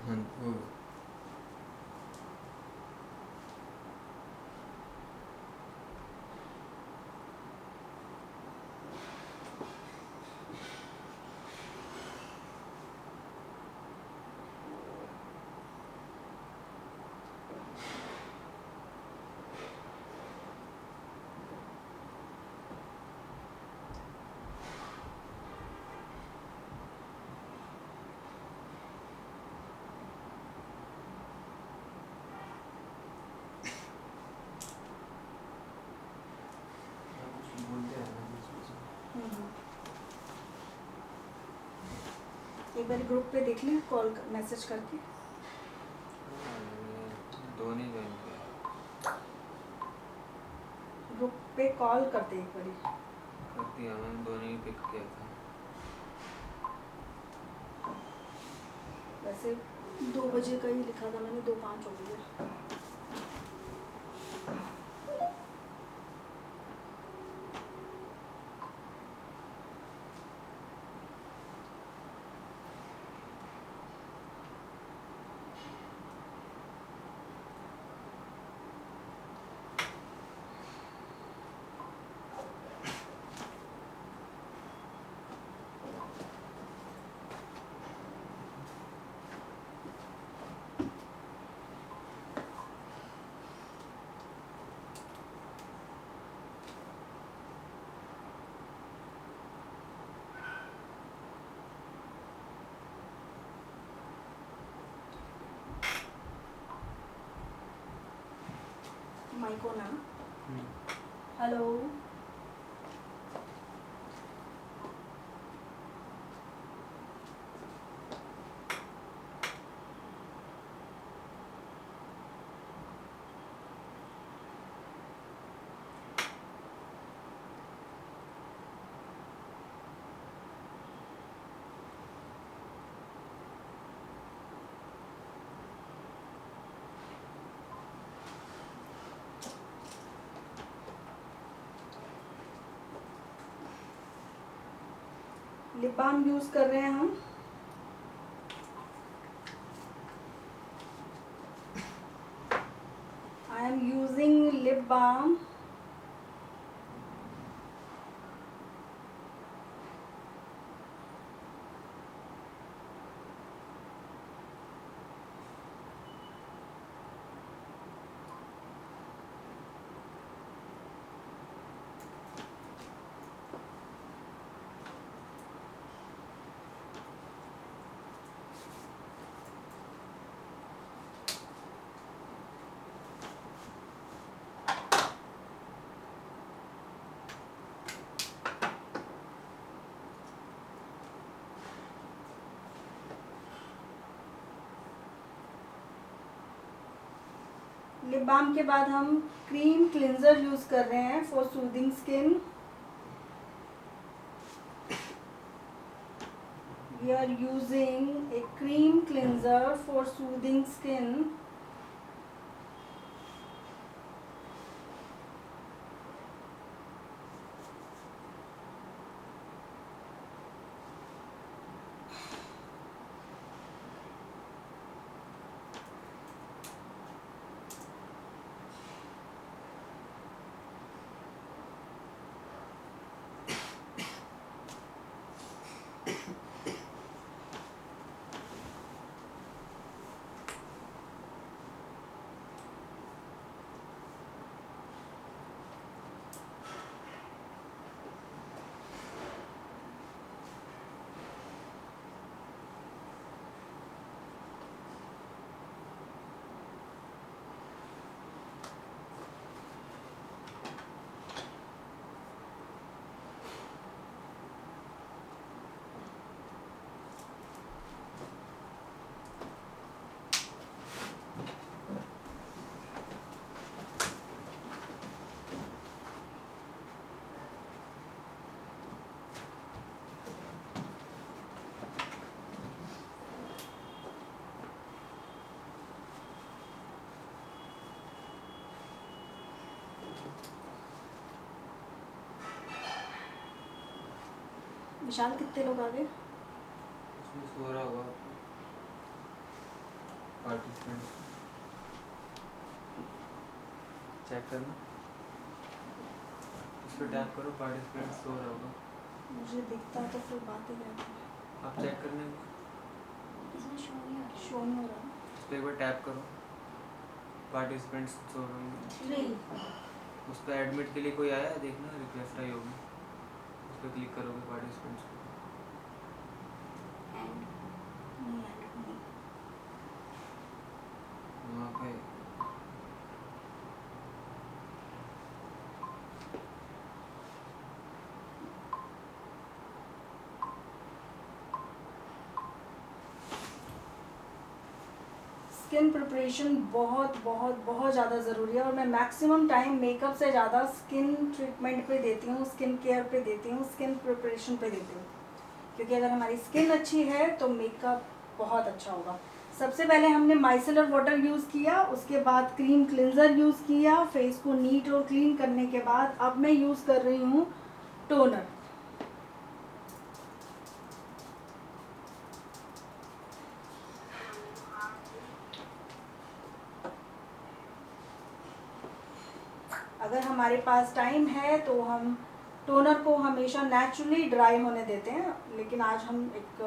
हाँ वो कुछ बोलते हैं ना बीच बीच में। एक बार ग्रुप पे देख लें, कॉल मैसेज करके। दो नहीं ज्वाइन किया, ग्रुप पे कॉल करते एक बारी। कर दिया मैंने, दो नहीं पिक किया था। वैसे 2 बजे का ही लिखा था मैंने, 2:05 हो गई है। माइक ऑन है ना? हेलो, लिप बाम यूज कर रहे हैं हम। I am using lip balm. Lip balm के बाद हम क्रीम क्लिंजर यूज कर रहे हैं for soothing skin. We are using a cream cleanser for soothing skin. Vishal, कितने लोग आ गए? उसमें सो रहा होगा। पार्टिसिपेंट्स चेक करना, उस पर टैप करो, पार्टिसिपेंट्स शो रहा होगा। मुझे दिखता तो फिर बात ही रहती है। आप चेक करने इसमें शो नहीं हो रहा। उस पर एक बार टैप करो, पार्टिसिपेंट्स शो होंगे। उस पर एडमिट के लिए कोई आया है देखना, रिक्वेस्ट आई होगी, उस पर क्लिक करोगे पार्टिसिपेंट्स को। वहाँ पे स्किन प्रिपरेशन बहुत बहुत बहुत ज़्यादा ज़रूरी है और मैं मैक्सिमम टाइम मेकअप से ज़्यादा स्किन ट्रीटमेंट पे देती हूँ, स्किन केयर पे देती हूँ, स्किन प्रिपरेशन पे देती हूँ, क्योंकि अगर हमारी स्किन अच्छी है तो मेकअप बहुत अच्छा होगा। सबसे पहले हमने माइसेलर वाटर यूज़ किया, उसके बाद क्रीम क्लिनज़र यूज़ किया, फेस को नीट और क्लीन करने के बाद अब मैं यूज़ कर रही हूँ टोनर। अगर हमारे पास टाइम है तो हम टोनर को हमेशा नेचुरली ड्राई होने देते हैं, लेकिन आज हम एक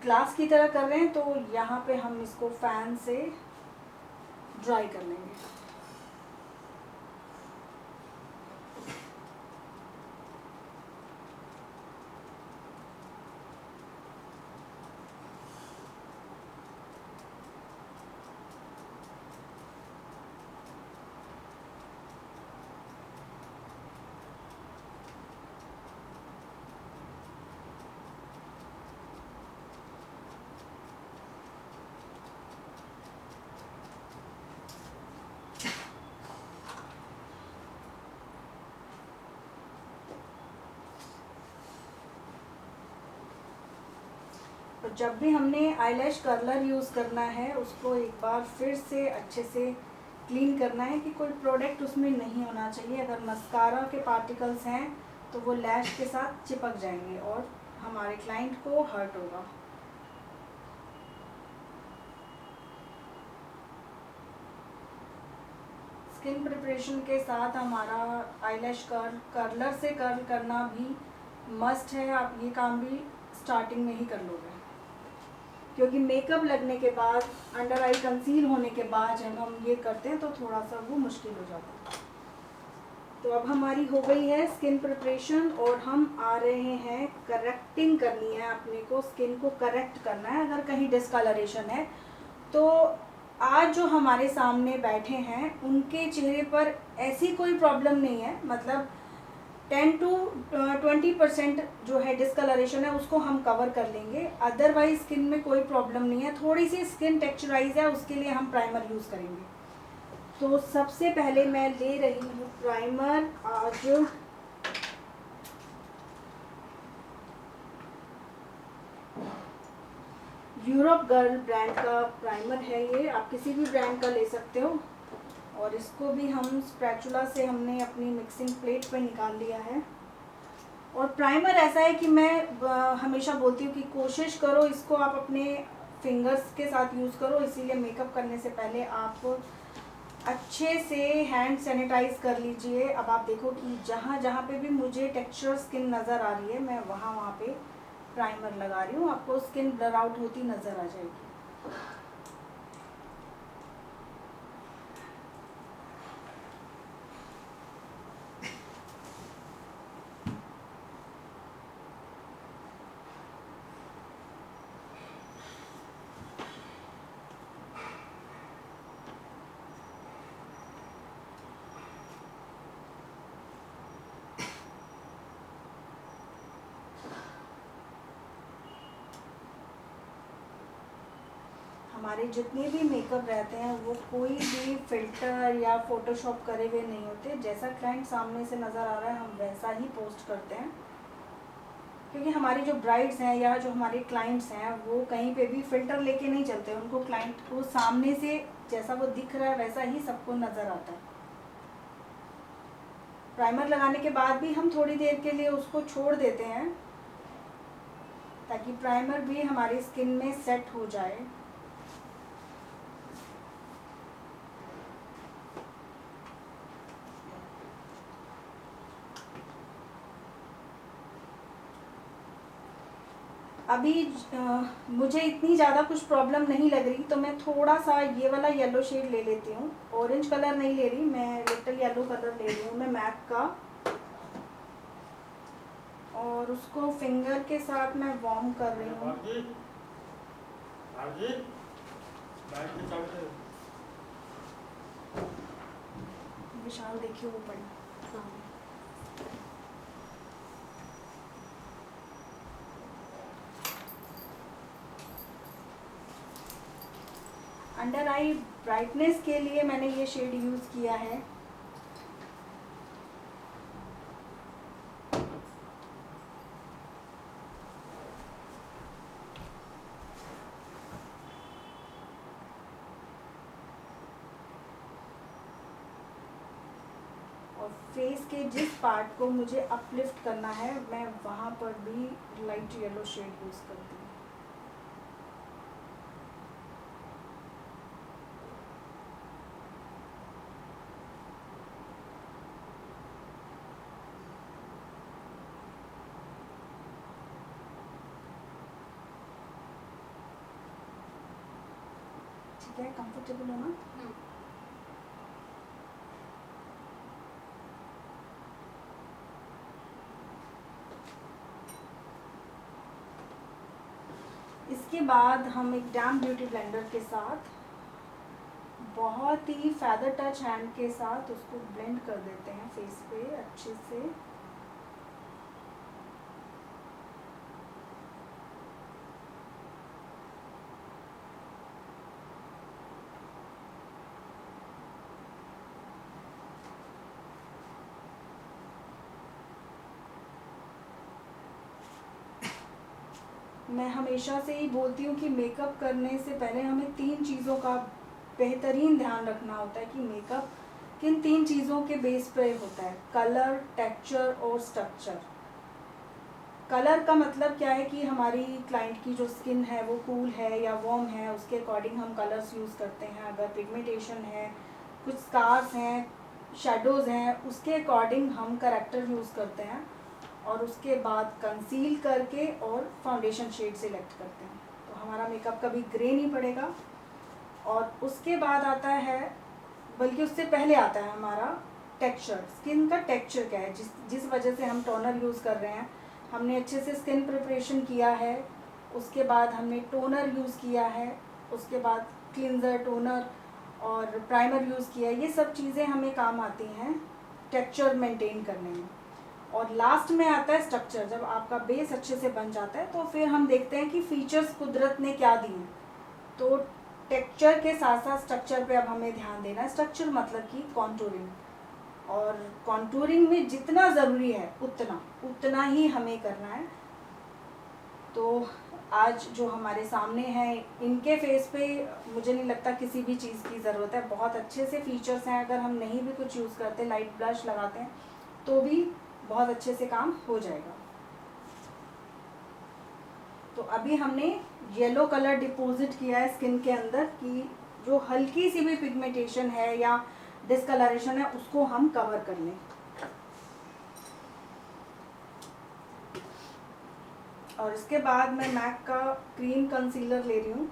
क्लास की तरह कर रहे हैं तो यहाँ पे हम इसको फैन से ड्राई कर लेंगे। और जब भी हमने आईलैश कर्लर यूज़ करना है उसको एक बार फिर से अच्छे से क्लीन करना है कि कोई प्रोडक्ट उसमें नहीं होना चाहिए। अगर मस्कारा के पार्टिकल्स हैं तो वो लैश के साथ चिपक जाएंगे और हमारे क्लाइंट को हर्ट होगा। स्किन प्रिपरेशन के साथ हमारा आईलैश कर्लर से कर्ल करना भी मस्ट है। आप ये काम भी स्टार्टिंग में ही कर लोगे, क्योंकि मेकअप लगने के बाद, अंडर आई कंसील होने के बाद जब हम ये करते हैं तो थोड़ा सा वो मुश्किल हो जाता है। तो अब हमारी हो गई है स्किन प्रिपरेशन और हम आ रहे हैं करेक्टिंग करनी है, अपने को स्किन को करेक्ट करना है। अगर कहीं डिस्कलरेशन है तो आज जो हमारे सामने बैठे हैं उनके चेहरे पर ऐसी कोई प्रॉब्लम नहीं है, मतलब 10 to 20% जो है डिस्कलरेशन है उसको हम कवर कर लेंगे। अदरवाइज स्किन में कोई प्रॉब्लम नहीं है, थोड़ी सी स्किन टेक्सचराइज है, उसके लिए हम प्राइमर यूज़ करेंगे। तो सबसे पहले मैं ले रही हूँ प्राइमर। आज यूरोप गर्ल ब्रांड का प्राइमर है ये, आप किसी भी ब्रांड का ले सकते हो। और इसको भी हम स्पैचुला से हमने अपनी मिक्सिंग प्लेट पे निकाल लिया है। और प्राइमर ऐसा है कि मैं हमेशा बोलती हूँ कि कोशिश करो इसको आप अपने फिंगर्स के साथ यूज़ करो, इसीलिए मेकअप करने से पहले आप अच्छे से हैंड सैनिटाइज कर लीजिए। अब आप देखो कि जहाँ जहाँ पे भी मुझे टेक्सचर स्किन नज़र आ रही है मैं वहाँ पे प्राइमर लगा रही हूँ, आपको स्किन ब्लर आउट होती नज़र आ जाएगी। हमारे जितने भी मेकअप रहते हैं वो कोई भी फिल्टर या फोटोशॉप करे हुए नहीं होते। जैसा क्लाइंट सामने से नज़र आ रहा है हम वैसा ही पोस्ट करते हैं, क्योंकि हमारी जो ब्राइड्स हैं या जो हमारे क्लाइंट्स हैं वो कहीं पे भी फिल्टर लेके नहीं चलते। उनको क्लाइंट को सामने से जैसा वो दिख रहा है वैसा ही सबको नज़र आता है। प्राइमर लगाने के बाद भी हम थोड़ी देर के लिए उसको छोड़ देते हैं ताकि प्राइमर भी हमारी स्किन में सेट हो जाए। अभी मुझे इतनी ज़्यादा कुछ प्रॉब्लम नहीं लग रही, तो मैं थोड़ा सा ये वाला येलो शेड ले लेती हूँ। ऑरेंज कलर नहीं ले रही मैं, लिटिल येलो कलर ले रही हूँ मैं मैक का, और उसको फिंगर के साथ मैं वार्म कर रही हूँ। विशाल देखिए वो पड़ी सामने। अंडर आई ब्राइटनेस के लिए मैंने ये शेड यूज़ किया है। और फेस के जिस पार्ट को मुझे अपलिफ्ट करना है मैं वहाँ पर भी लाइट येलो शेड यूज़ करती हूँ। ठीक है, कंफर्टेबल हो ना? इसके बाद हम एक डैम ब्यूटी ब्लेंडर के साथ बहुत ही फेदर टच हैंड के साथ उसको ब्लेंड कर देते हैं फेस पे अच्छे से। मैं हमेशा से ही बोलती हूँ कि मेकअप करने से पहले हमें 3 चीज़ों का बेहतरीन ध्यान रखना होता है कि मेकअप किन 3 चीज़ों के बेस पे होता है, कलर, टेक्सचर और स्ट्रक्चर। कलर का मतलब क्या है कि हमारी क्लाइंट की जो स्किन है वो कूल है या वार्म है, उसके अकॉर्डिंग हम कलर्स यूज़ करते हैं। अगर पिगमेंटेशन है, कुछ स्कार्स हैं, शेडोज़ हैं, उसके अकॉर्डिंग हम करेक्टर यूज़ करते हैं। और उसके बाद कंसील करके और फाउंडेशन शेड सिलेक्ट करते हैं, तो हमारा मेकअप कभी ग्रे नहीं पड़ेगा। और उसके बाद आता है, बल्कि उससे पहले आता है हमारा टेक्सचर। स्किन का टेक्सचर क्या है, जिस वजह से हम टोनर यूज़ कर रहे हैं। हमने अच्छे से स्किन प्रिपरेशन किया है, उसके बाद हमने टोनर यूज़ किया है, उसके बाद क्लिनज़र, टोनर और प्राइमर यूज़ किया है। ये सब चीज़ें हमें काम आती हैं टेक्सचर मेंटेन करने में। और लास्ट में आता है स्ट्रक्चर। जब आपका बेस अच्छे से बन जाता है तो फिर हम देखते हैं कि फीचर्स कुदरत ने क्या दिए हैं। तो टेक्सचर के साथ साथ स्ट्रक्चर पे अब हमें ध्यान देना है। स्ट्रक्चर मतलब कि कॉन्टूरिंग, और कॉन्टूरिंग में जितना ज़रूरी है उतना ही हमें करना है। तो आज जो हमारे सामने हैं इनके फेस पे मुझे नहीं लगता किसी भी चीज़ की ज़रूरत है। बहुत अच्छे से फीचर्स हैं, अगर हम नहीं भी कुछ यूज़ करते, लाइट ब्लश लगाते हैं तो भी बहुत अच्छे से काम हो जाएगा। तो अभी हमने येलो कलर डिपॉजिट किया है स्किन के अंदर कि जो हल्की सी भी पिगमेंटेशन है या डिस्कलरेशन है उसको हम कवर कर लें। और इसके बाद मैं मैक का क्रीम कंसीलर ले रही हूँ।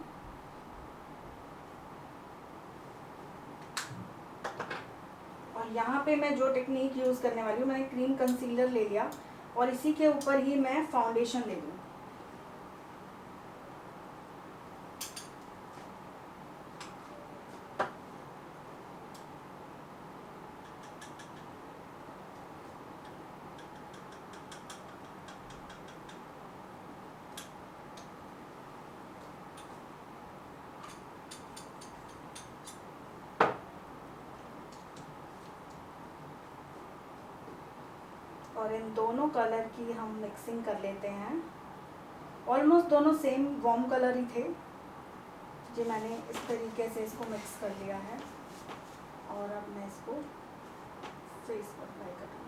और यहाँ पे मैं जो टेक्निक यूज़ करने वाली हूँ, मैंने क्रीम कंसीलर ले लिया और इसी के ऊपर ही मैं फाउंडेशन ले लूँ। और इन दोनों कलर की हम मिक्सिंग कर लेते हैं। ऑलमोस्ट दोनों सेम वार्म कलर ही थे, जो मैंने इस तरीके से इसको मिक्स कर लिया है। और अब मैं इसको फेस पर अप्लाई करूँगी।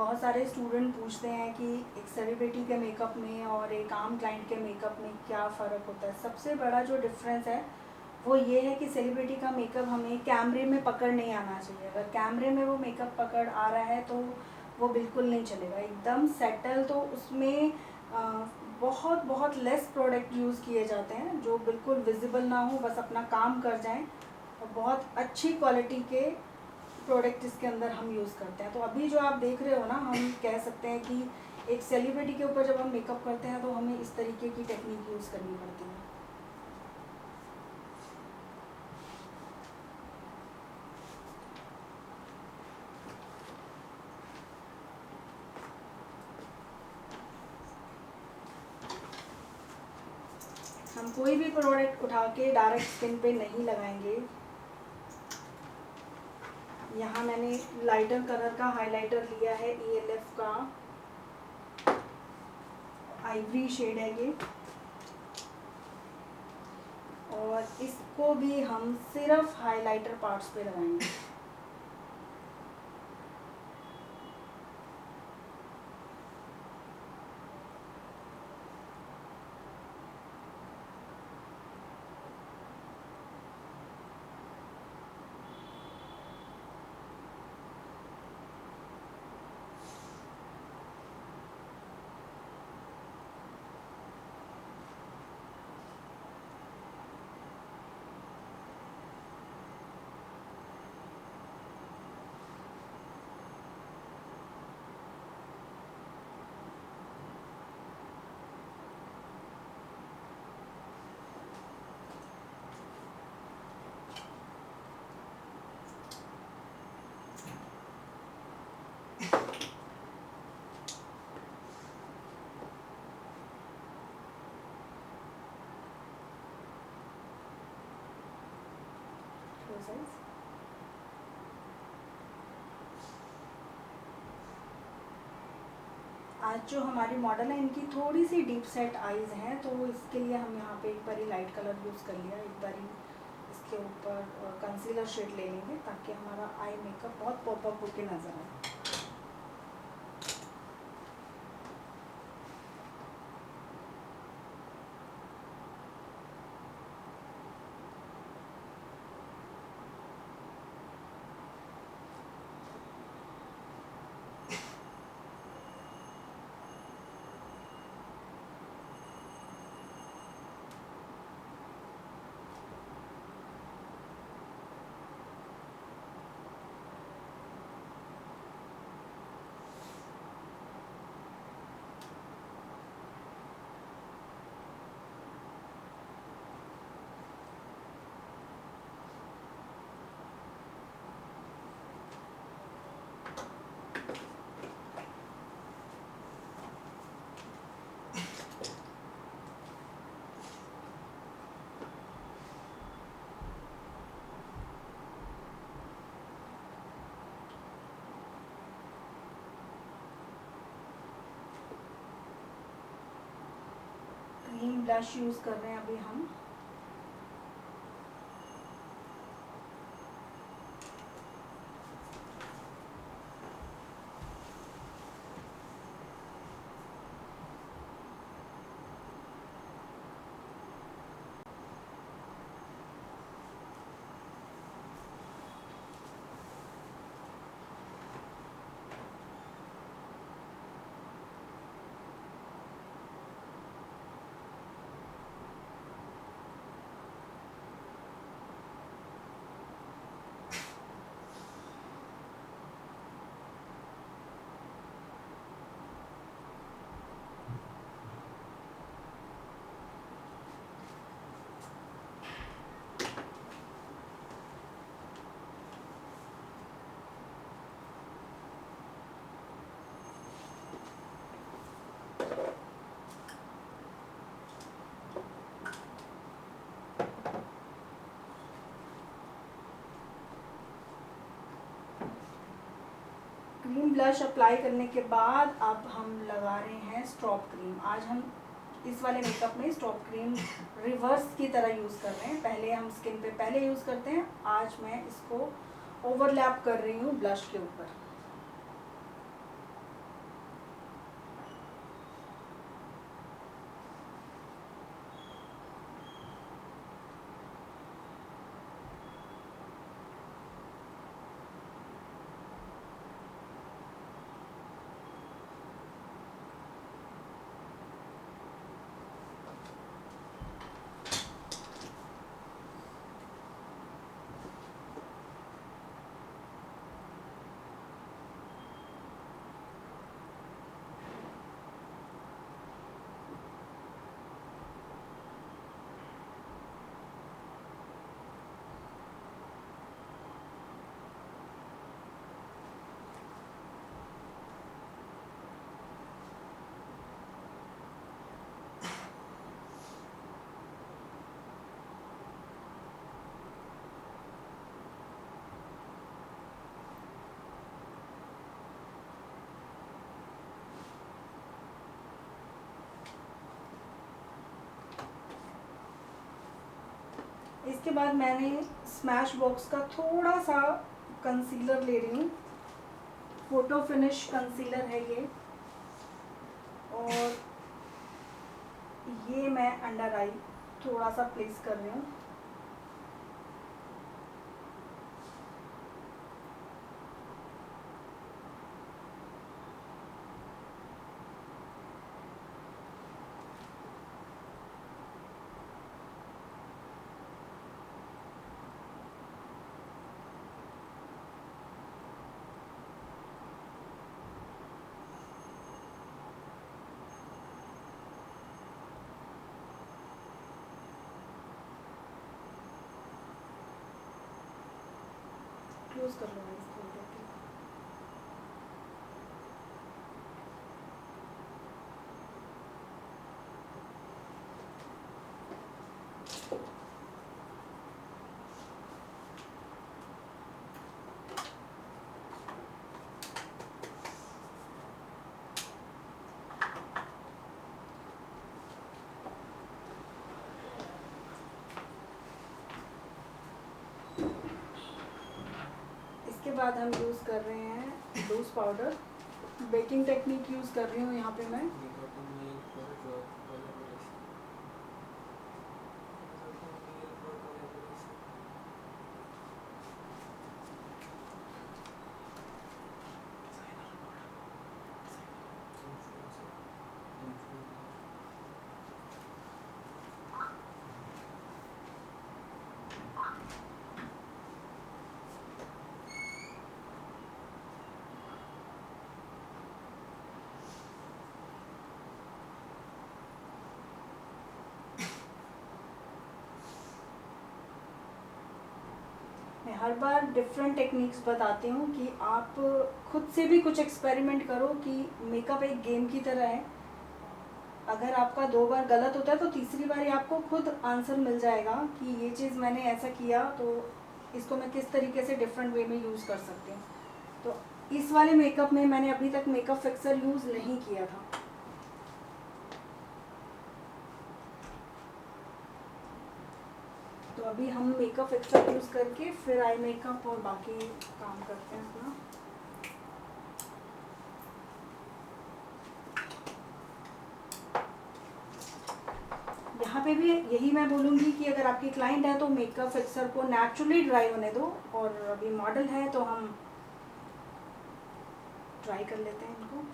बहुत सारे स्टूडेंट पूछते हैं कि एक सेलिब्रिटी के मेकअप में और एक आम क्लाइंट के मेकअप में क्या फ़र्क होता है। सबसे बड़ा जो डिफरेंस है वो ये है कि सेलिब्रिटी का मेकअप हमें कैमरे में पकड़ नहीं आना चाहिए। अगर कैमरे में वो मेकअप पकड़ आ रहा है तो वो बिल्कुल नहीं चलेगा, एकदम सेटल। तो उसमें बहुत बहुत लेस प्रोडक्ट यूज़ किए जाते हैं जो बिल्कुल विजिबल ना हो, बस अपना काम कर जाएं, और बहुत अच्छी क्वालिटी के प्रोडक्ट इसके अंदर हम यूज़ करते हैं। तो अभी जो आप देख रहे हो ना, हम कह सकते हैं कि एक सेलिब्रिटी के ऊपर जब हम मेकअप करते हैं तो हमें इस तरीके की टेक्निक यूज़ करनी पड़ती है। हम कोई भी प्रोडक्ट उठा के डायरेक्ट स्किन पे नहीं लगाएंगे। यहाँ मैंने लाइटर कलर का हाइलाइटर लिया है, ELF का आइवरी शेड है ये, और इसको भी हम सिर्फ हाइलाइटर पार्ट्स पे लगाएंगे। आज जो हमारी मॉडल है इनकी थोड़ी सी डीप सेट आईज हैं, तो इसके लिए हम यहाँ पे एक बारी लाइट कलर यूज़ कर लिया, एक बारी इसके ऊपर कंसीलर शेड ले लेंगे ताकि हमारा आई मेकअप बहुत पॉपअप होके नज़र आए। क्रीम ब्लश यूज़ कर रहे हैं अभी हम। क्रीम ब्लश अप्लाई करने के बाद अब हम लगा रहे हैं स्ट्रॉप क्रीम। आज हम इस वाले मेकअप में स्ट्रॉप क्रीम रिवर्स की तरह यूज़ कर रहे हैं। पहले हम स्किन पे पहले यूज़ करते हैं, आज मैं इसको ओवरलैप कर रही हूँ ब्लश के ऊपर। इसके बाद मैंने स्मैश बॉक्स का थोड़ा सा कंसीलर ले रही हूँ, फोटो फिनिश कंसीलर है ये, और ये मैं अंडर आई थोड़ा सा प्लेस कर रही हूँ। क्लोज कर लो इसको करके। इसके बाद हम यूज़ कर रहे हैं loose powder, baking technique use कर रही हूँ यहाँ पे मैं। मैं हर बार डिफरेंट टेक्निक्स बताती हूँ कि आप खुद से भी कुछ एक्सपेरिमेंट करो, कि मेकअप एक गेम की तरह है। अगर आपका 2 बार गलत होता है तो तीसरी बार आपको खुद आंसर मिल जाएगा कि ये चीज़ मैंने ऐसा किया तो इसको मैं किस तरीके से डिफरेंट वे में यूज़ कर सकती हूँ। तो इस वाले मेकअप में मैंने अभी तक मेकअप फिक्सर यूज़ नहीं किया था। तो अभी हम मेकअप फिक्सर यूज़ करके फिर आई मेकअप और बाकी काम करते हैं अपना। यहाँ पे भी यही मैं बोलूँगी कि अगर आपकी क्लाइंट है तो मेकअप फिक्सर को नेचुरली ड्राई होने दो, और अभी मॉडल है तो हम ट्राई कर लेते हैं इनको।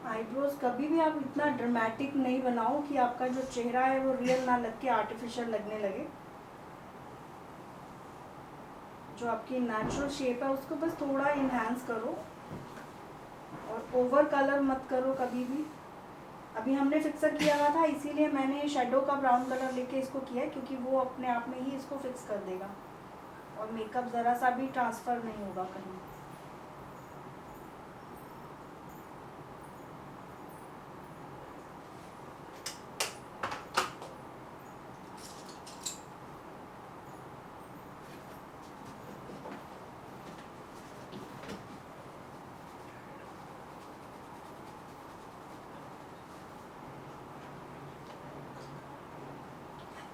आईब्रोज कभी भी आप इतना ड्रामेटिक नहीं बनाओ कि आपका जो चेहरा है वो रियल ना लग के आर्टिफिशियल लगने लगे। जो आपकी नेचुरल शेप है उसको बस थोड़ा इन्हांस करो, और ओवर कलर मत करो कभी भी। अभी हमने फिक्सर किया हुआ था इसीलिए मैंने शेडो का ब्राउन कलर लेके इसको किया है, क्योंकि वो अपने आप में ही इसको फिक्स कर देगा और मेकअप ज़रा सा भी ट्रांसफ़र नहीं होगा कहीं।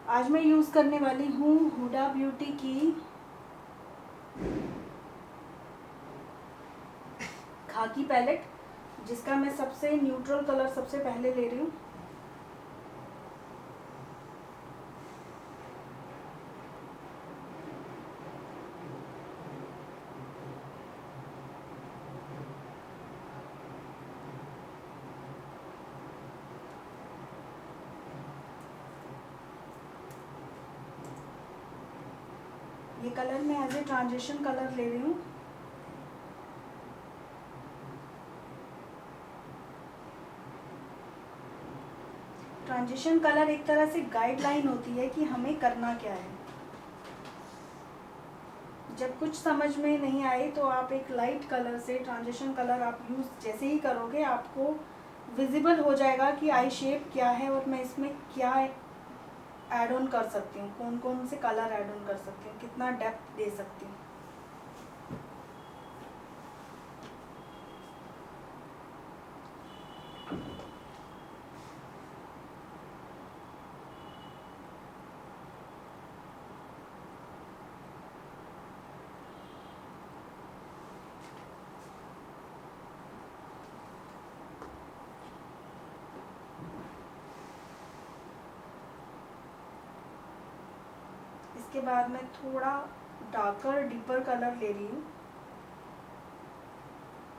आज मैं यूज़ करने वाली हूँ हुडा ब्यूटी की खाकी पैलेट, जिसका मैं सबसे न्यूट्रल कलर सबसे पहले ले रही हूँ। ये कलर मैं एज ए ट्रांजिशन कलर ले रही हूँ। ट्रांजिशन कलर एक तरह से गाइडलाइन होती है कि हमें करना क्या है। जब कुछ समझ में नहीं आए तो आप एक लाइट कलर से ट्रांजिशन कलर आप यूज़ जैसे ही करोगे आपको विजिबल हो जाएगा कि आई शेप क्या है और मैं इसमें क्या ऐड ऑन कर सकती हूँ, कौन कौन से कलर ऐड ऑन कर सकती हूँ, कितना डेप्थ दे सकती हूँ। इसके बाद मैं थोड़ा डार्कर डीपर कलर ले रही हूँ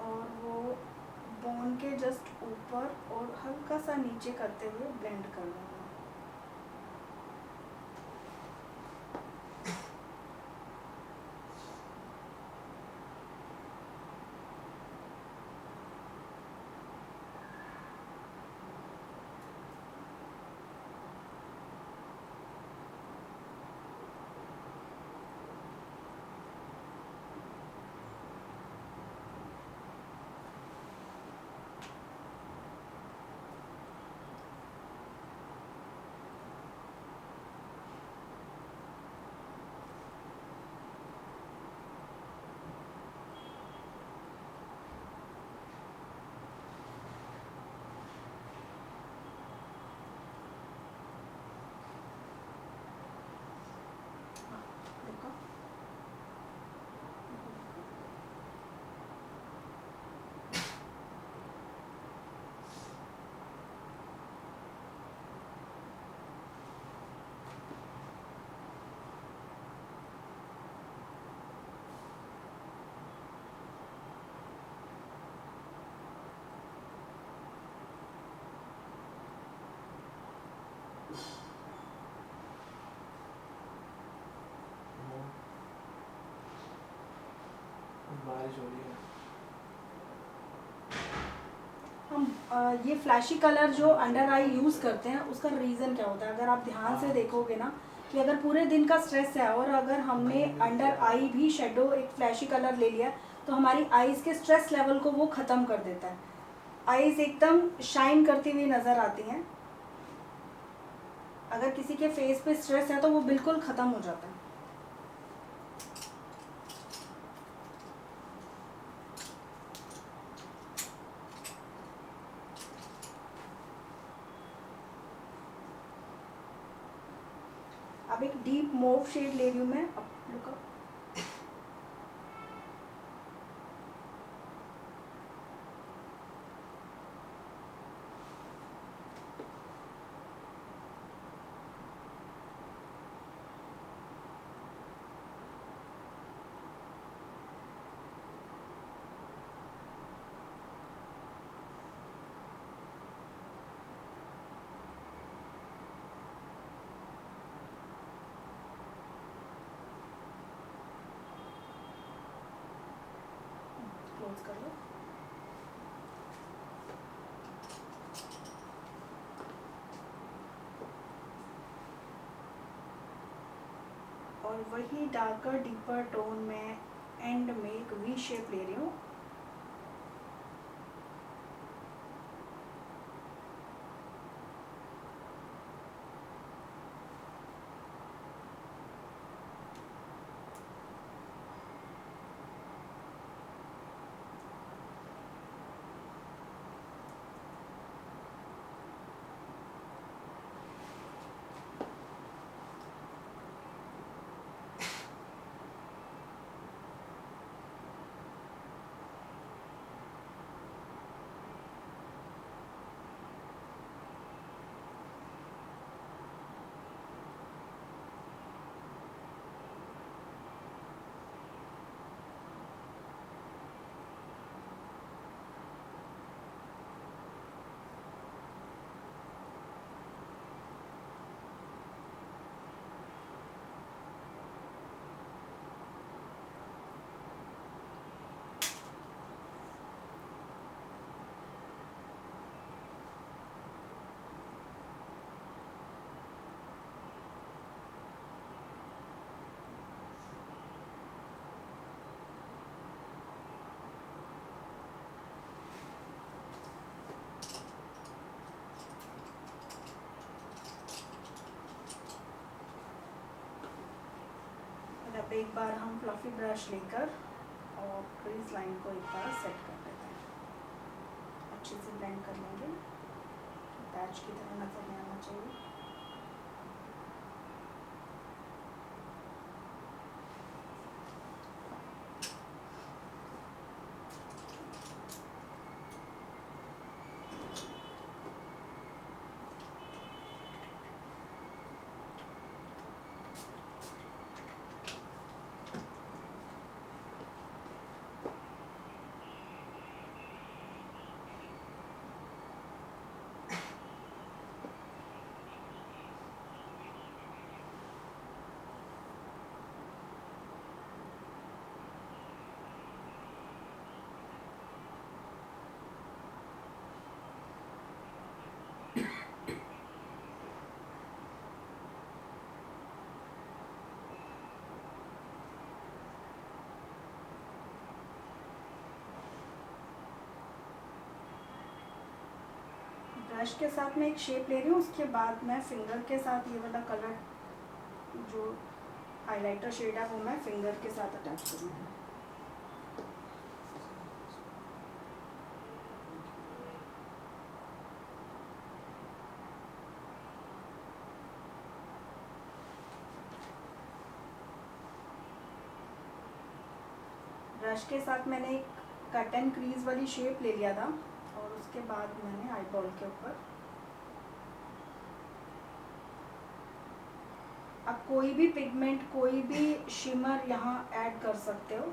और वो बोन के जस्ट ऊपर और हल्का सा नीचे करते हुए ब्लेंड कर लूँगा। देखो बारिश हो रही है। हम ये फ्लैशी कलर जो अंडर आई यूज़ करते हैं उसका रीज़न क्या होता है? अगर आप ध्यान से देखोगे ना कि अगर पूरे दिन का स्ट्रेस है और अगर हमने अंडर आई भी शेडो एक फ्लैशी कलर ले लिया तो हमारी आईज़ के स्ट्रेस लेवल को वो ख़त्म कर देता है। आईज़ एकदम शाइन करती हुई नज़र आती हैं। अगर किसी के फेस पे स्ट्रेस है तो वो बिल्कुल ख़त्म हो जाता है। अब एक डीप मोव शेड ले रही हूँ मैं। अब रुको, क्लोज कर लो। और वही डार्कर डीपर टोन में एंड में एक वी शेप ले रही हूँ। अब एक बार हम फ्लफी ब्रश लेकर और क्रीज लाइन को एक बार सेट कर देते हैं, अच्छे से ब्लेंड कर लेंगे, पैच की तरह नजर नहीं आना चाहिए। ब्रश के साथ मैं एक शेप ले रही हूँ, उसके बाद मैं फिंगर के साथ ये वाला कलर जो हाइलाइटर शेड है वो मैं फिंगर के साथ अटैच करूँगी। ब्रश के साथ मैंने एक कट एंड क्रीज वाली शेप ले लिया था और उसके बाद मैंने आईबॉल के ऊपर, अब कोई भी पिगमेंट, कोई भी शिमर यहाँ ऐड कर सकते हो।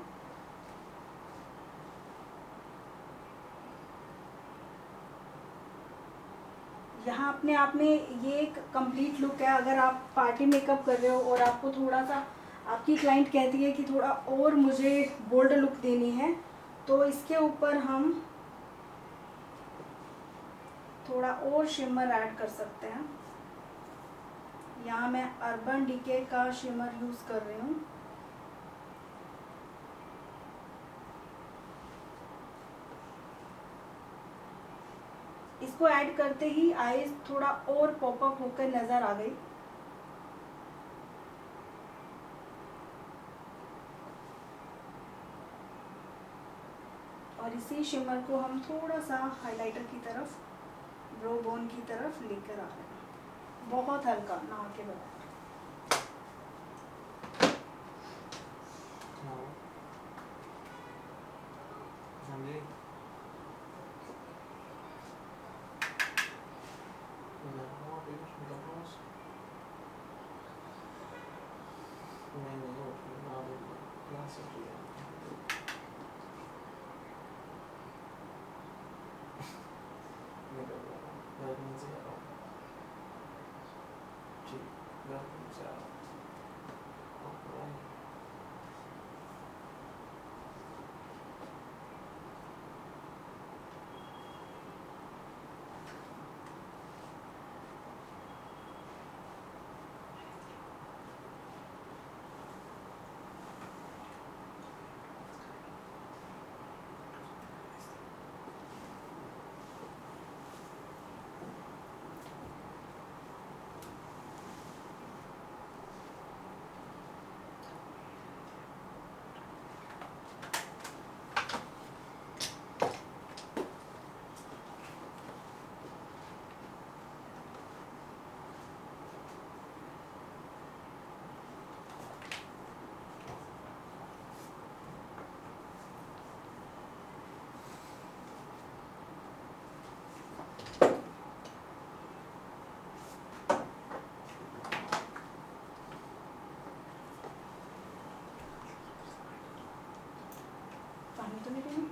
यहाँ अपने आप में ये एक कंप्लीट लुक है। अगर आप पार्टी मेकअप कर रहे हो और आपको थोड़ा सा, आपकी क्लाइंट कहती है कि थोड़ा और मुझे बोल्ड लुक देनी है, तो इसके ऊपर हम थोड़ा और शिमर ऐड कर सकते हैं। यहाँ मैं अर्बन डीके का शिमर यूज़ कर रही हूँ। इसको ऐड करते ही आईज थोड़ा और पॉपअप होकर नज़र आ गई। और इसी शिमर को हम थोड़ा सा हाइलाइटर की तरफ, ब्रो बोन की तरफ लेकर आ रहे हैं, बहुत हल्का, ना के बगैर। पानी तो नहीं पीना?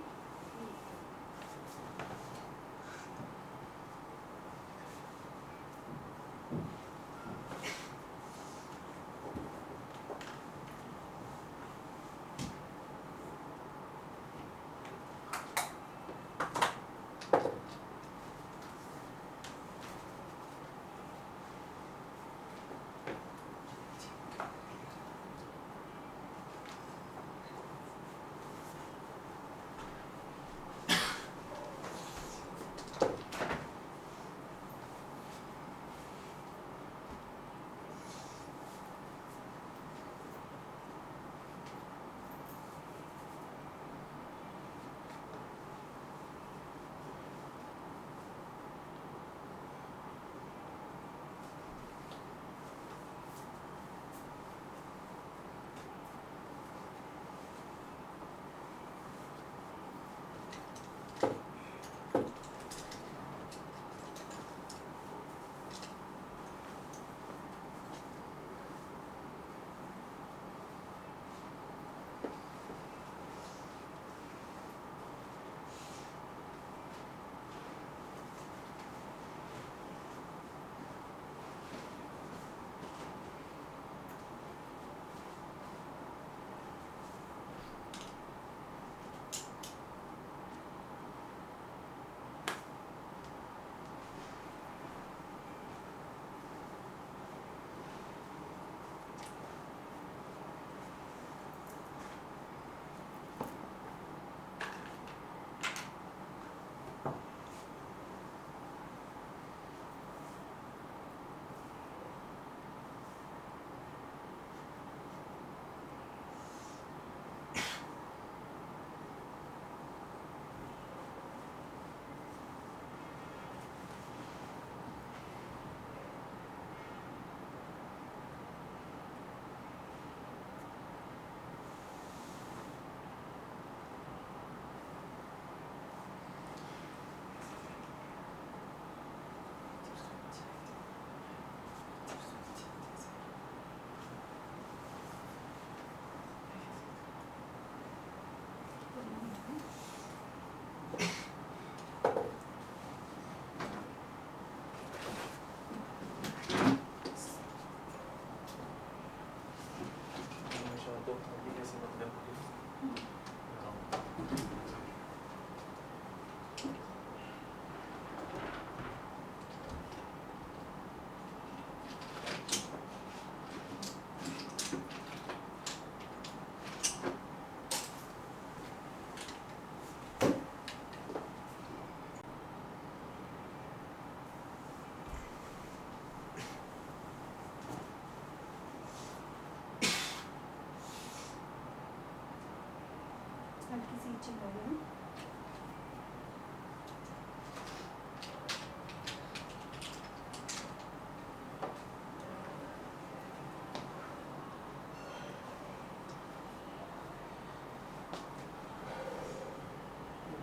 हल्की सी इचिंग हो रही है।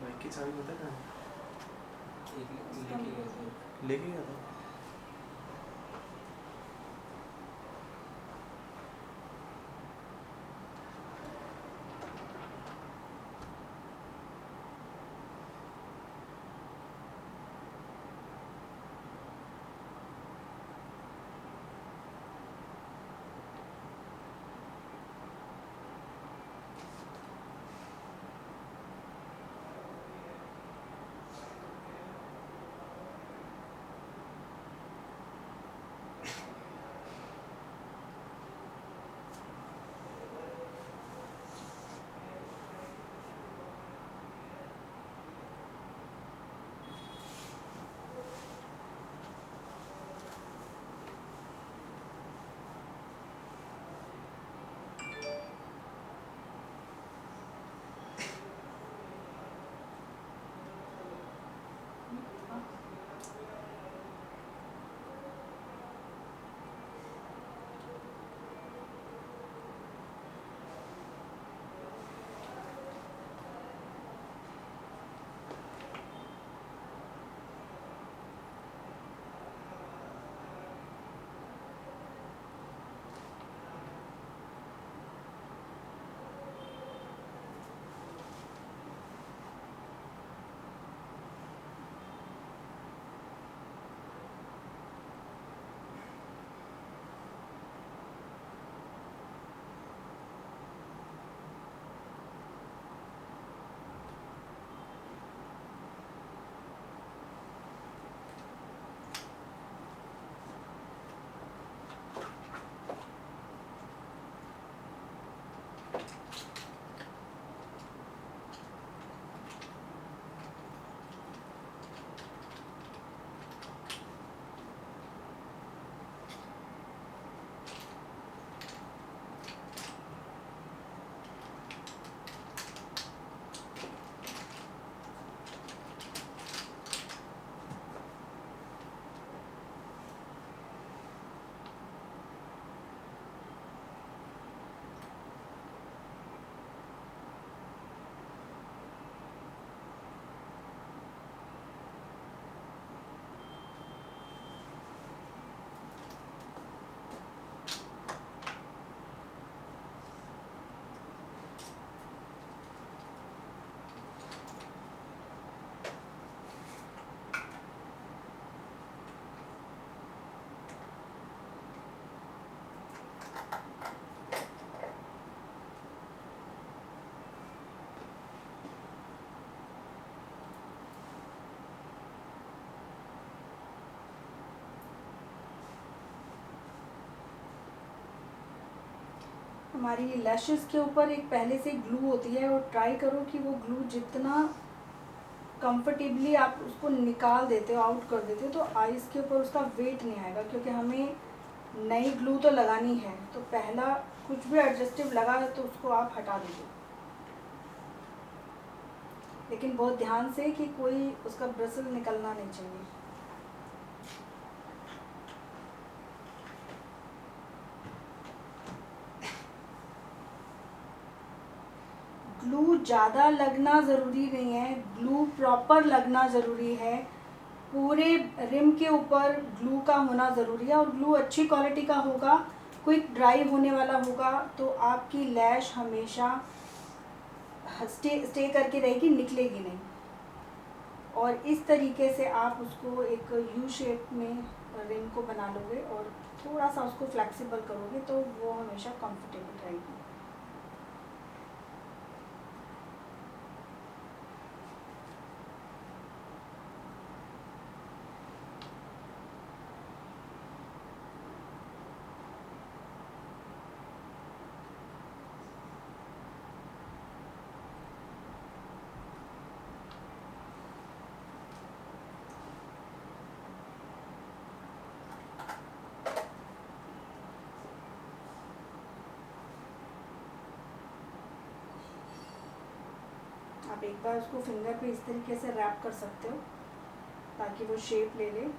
बाइक की चाबी पता कहाँ है? लेके गया था। हमारी लैशेस के ऊपर एक पहले से ग्लू होती है, और ट्राई करो कि वो ग्लू जितना कंफर्टेबली आप उसको निकाल देते हो, आउट कर देते हो, तो आईज के ऊपर उसका वेट नहीं आएगा, क्योंकि हमें नई ग्लू तो लगानी है। तो पहला कुछ भी एडजस्टिव लगा है तो उसको आप हटा दीजिए, लेकिन बहुत ध्यान से कि कोई उसका ब्रिसल निकलना नहीं चाहिए। ग्लू ज़्यादा लगना ज़रूरी नहीं है, ग्लू प्रॉपर लगना ज़रूरी है। पूरे रिम के ऊपर ग्लू का होना ज़रूरी है, और ग्लू अच्छी क्वालिटी का होगा, क्विक ड्राई होने वाला होगा, तो आपकी लैश हमेशा स्टे करके रहेगी, निकलेगी नहीं। और इस तरीके से आप उसको एक यू शेप में रिम को बना लोगे, और थोड़ा सा उसको फ्लेक्सिबल करोगे तो वो हमेशा कंफर्टेबल रहेगी। आप एक बार उसको फिंगर पे इस तरीके से रैप कर सकते हो ताकि वो शेप ले ले।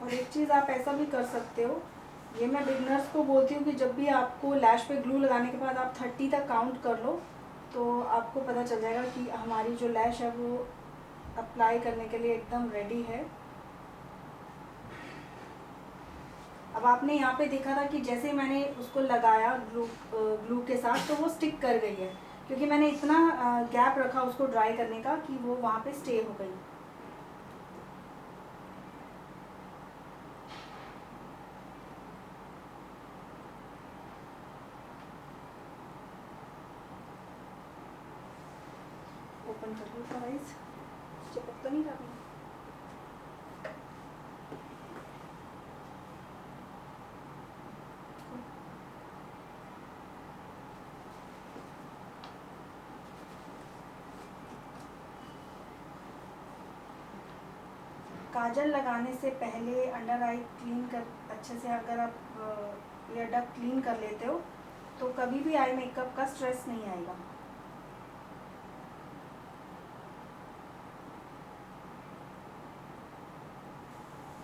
और एक चीज़ आप ऐसा भी कर सकते हो, ये मैं बिगनर्स को बोलती हूँ कि जब भी आपको लैश पे ग्लू लगाने के बाद आप 30 तक काउंट कर लो तो आपको पता चल जाएगा कि हमारी जो लैश है वो अप्लाई करने के लिए एकदम रेडी है। अब आपने यहाँ पे देखा था कि जैसे मैंने उसको लगाया ग्लू के साथ तो वो स्टिक कर गई है, क्योंकि मैंने इतना गैप रखा उसको ड्राई करने का कि वो वहाँ पे स्टे हो गई। ओपन कर लो गाइस, चिपक तो नहीं रहा। काजल लगाने से पहले अंडर आई क्लीन कर अच्छे से, अगर आप ईयर डक क्लीन कर लेते हो तो कभी भी आई मेकअप का स्ट्रेस नहीं आएगा।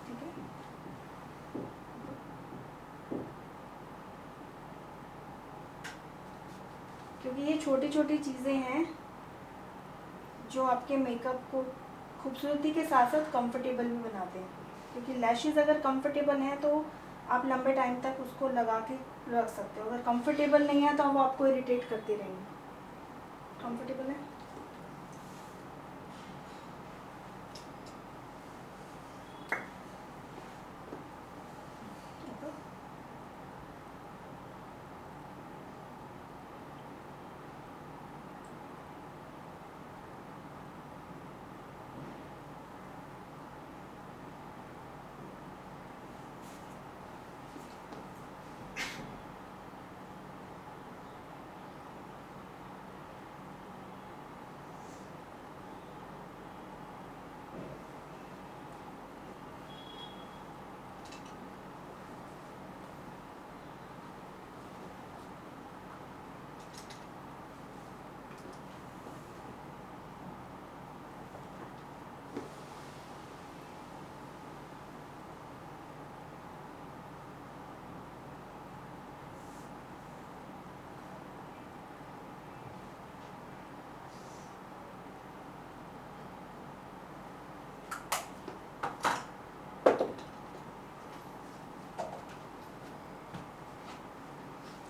ठीक है, क्योंकि ये छोटी छोटी चीज़ें हैं जो आपके मेकअप को खूबसूरती के साथ साथ कंफर्टेबल भी बनाते हैं। क्योंकि लैशेज़ अगर कंफर्टेबल हैं तो आप लंबे टाइम तक उसको लगा के रख सकते हो, अगर कंफर्टेबल नहीं है तो वो आपको इरिटेट करती रहेंगी। कंफर्टेबल है,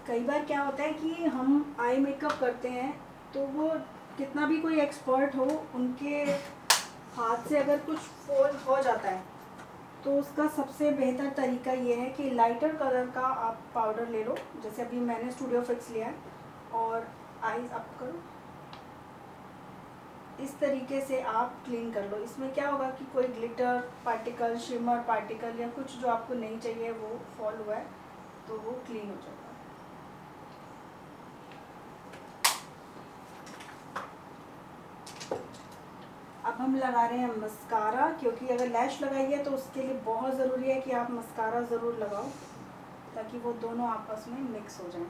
कई बार क्या होता है कि हम आई मेकअप करते हैं तो वो कितना भी कोई एक्सपर्ट हो, उनके हाथ से अगर कुछ फॉल हो जाता है तो उसका सबसे बेहतर तरीका ये है कि लाइटर कलर का आप पाउडर ले लो। जैसे अभी मैंने स्टूडियो फिक्स लिया है और आईज अप करो, इस तरीके से आप क्लीन कर लो। इसमें क्या होगा कि कोई ग्लिटर पार्टिकल, शिमर पार्टिकल या कुछ जो आपको नहीं चाहिए वो फॉल हुआ है तो वो क्लीन हो जाएगा। अब हम लगा रहे हैं मस्कारा, क्योंकि अगर लैश लगाई है तो उसके लिए बहुत ज़रूरी है कि आप मस्कारा ज़रूर लगाओ ताकि वो दोनों आपस में मिक्स हो जाएं।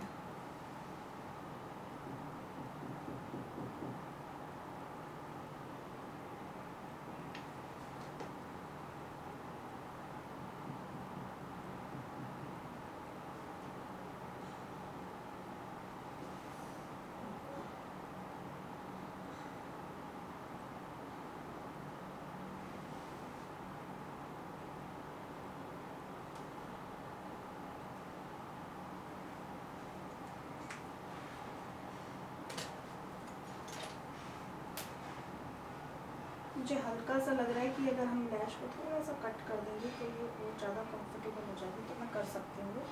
मुझे हल्का सा लग रहा है कि अगर हम लैश को थोड़ा सा कट कर देंगे तो ये और ज़्यादा कंफर्टेबल हो जाएगी, तो मैं कर सकती हूँ।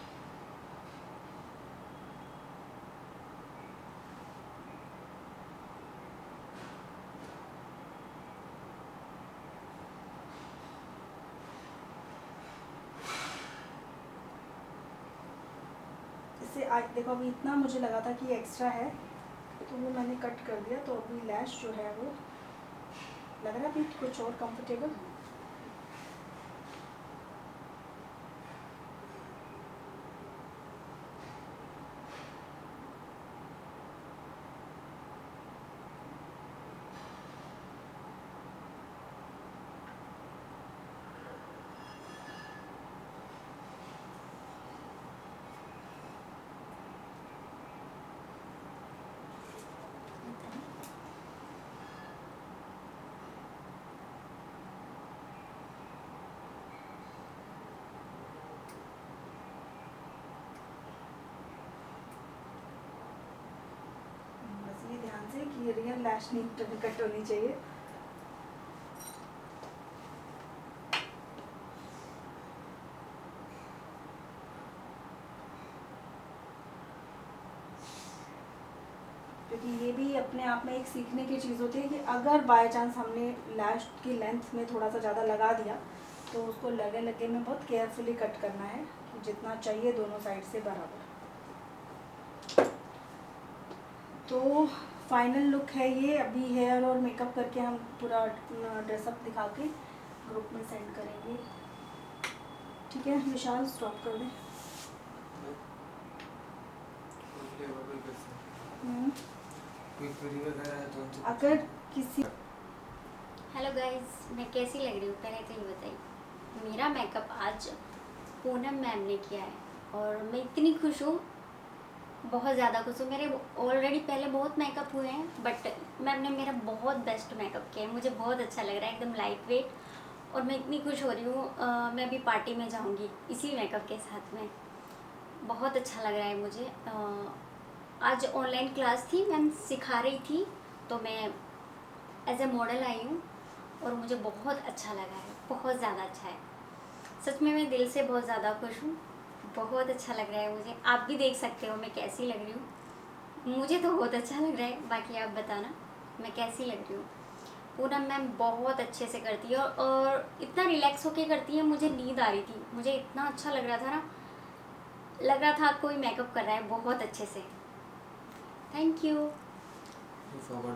से देखो अभी इतना मुझे लगा था कि एक्स्ट्रा है तो वो मैंने कट कर दिया, तो अभी लैश जो है वो लग रहा है अभी कुछ और कंफर्टेबल। बस ये ध्यान से कि रियल लैश नहीं कट होनी चाहिए। क्योंकि ये भी अपने आप में एक सीखने की चीज़ होती है कि अगर बाय चांस हमने लैश की लेंथ में थोड़ा सा ज़्यादा लगा दिया तो उसको लगे लगे में बहुत केयरफुली कट करना है कि जितना चाहिए दोनों साइड से बराबर। तो फाइनल लुक है ये। अभी हेयर और मेकअप करके हम पूरा ड्रेसअप दिखा के ग्रुप में सेंड करेंगे। ठीक है विशाल, स्टॉप कर दें। कोई क्वेरी वगैरह है तो उनसे अगर किसी हेलो गाइस, मैं कैसी लग रही हूँ पहले तो ये बताइए। मेरा मेकअप आज पूनम मैम ने किया है और मैं इतनी खुश हूँ, बहुत ज़्यादा खुश हूँ। मेरे ऑलरेडी पहले बहुत मेकअप हुए हैं बट मैम ने मेरा बहुत बेस्ट मेकअप किया है। मुझे बहुत अच्छा लग रहा है, एकदम लाइट वेट, और मैं इतनी खुश हो रही हूँ। मैं अभी पार्टी में जाऊँगी इसी मेकअप के साथ में। बहुत अच्छा लग रहा है मुझे। आज ऑनलाइन क्लास थी, मैम सिखा रही थी तो मैं एज ए मॉडल आई हूँ और मुझे बहुत अच्छा लगा है, बहुत ज़्यादा अच्छा है। सच में मैं दिल से बहुत ज़्यादा खुश हूँ, बहुत अच्छा लग रहा है मुझे। आप भी देख सकते हो मैं कैसी लग रही हूँ। मुझे तो बहुत अच्छा लग रहा है, बाकी आप बताना मैं कैसी लग रही हूँ। पूनम मैम बहुत अच्छे से करती है और इतना रिलैक्स होके करती है। मुझे नींद आ रही थी, मुझे इतना अच्छा लग रहा था ना, लग रहा था कोई मेकअप कर रहा है बहुत अच्छे से। Thank you. फॉरवर्ड